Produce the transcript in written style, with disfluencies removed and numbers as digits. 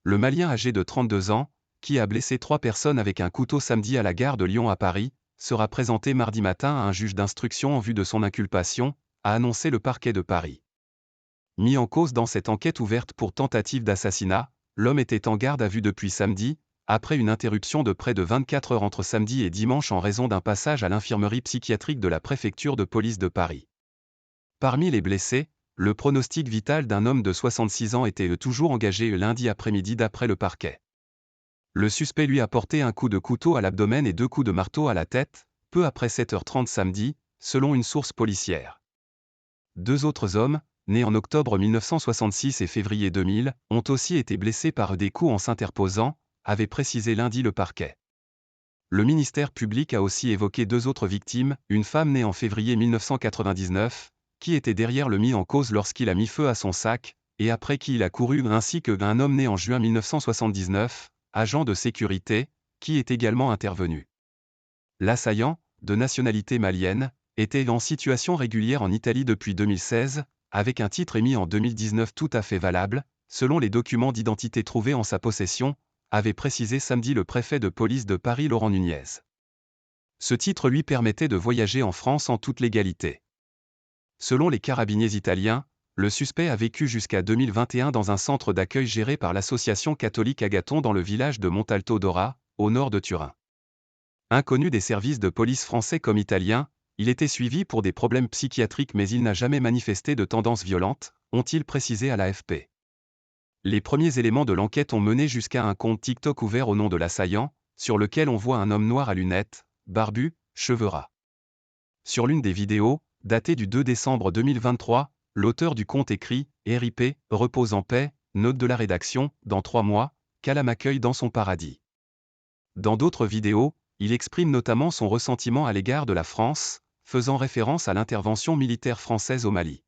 Le Malien âgé de 32 ans, qui a blessé 3 personnes avec un couteau samedi à la gare de Lyon à Paris, sera présenté mardi matin à un juge d'instruction en vue de son inculpation, a annoncé le parquet de Paris. Mis en cause dans cette enquête ouverte pour tentative d'assassinat, l'homme était en garde à vue depuis samedi, après une interruption de près de 24 heures entre samedi et dimanche en raison d'un passage à l'infirmerie psychiatrique de la préfecture de police de Paris. Parmi les blessés, le pronostic vital d'un homme de 66 ans était toujours engagé lundi après-midi d'après le parquet. Le suspect lui a porté un coup de couteau à l'abdomen et 2 coups de marteau à la tête, peu après 7h30 samedi, selon une source policière. 2 autres hommes, nés en octobre 1966 et février 2000, ont aussi été blessés par des coups en s'interposant, avait précisé lundi le parquet. Le ministère public a aussi évoqué 2 autres victimes, une femme née en février 1999, qui était derrière le mis en cause lorsqu'il a mis feu à son sac, et après qui il a couru, ainsi qu'un homme né en juin 1979, agent de sécurité, qui est également intervenu. L'assaillant, de nationalité malienne, était en situation régulière en Italie depuis 2016, avec un titre émis en 2019 tout à fait valable, selon les documents d'identité trouvés en sa possession, avait précisé samedi le préfet de police de Paris Laurent Nunez. Ce titre lui permettait de voyager en France en toute légalité. Selon les carabiniers italiens, le suspect a vécu jusqu'à 2021 dans un centre d'accueil géré par l'association catholique Agathon dans le village de Montalto d'Ora, au nord de Turin. Inconnu des services de police français comme italiens, il était suivi pour des problèmes psychiatriques mais il n'a jamais manifesté de tendance violente, ont-ils précisé à l'AFP. Les premiers éléments de l'enquête ont mené jusqu'à un compte TikTok ouvert au nom de l'assaillant, sur lequel on voit un homme noir à lunettes, barbu, cheveux ras. Sur l'une des vidéos, datée du 2 décembre 2023, l'auteur du compte écrit « RIP, repose en paix, note de la rédaction, dans 3 mois, qu'Allah m'accueille dans son paradis ». Dans d'autres vidéos, il exprime notamment son ressentiment à l'égard de la France, faisant référence à l'intervention militaire française au Mali.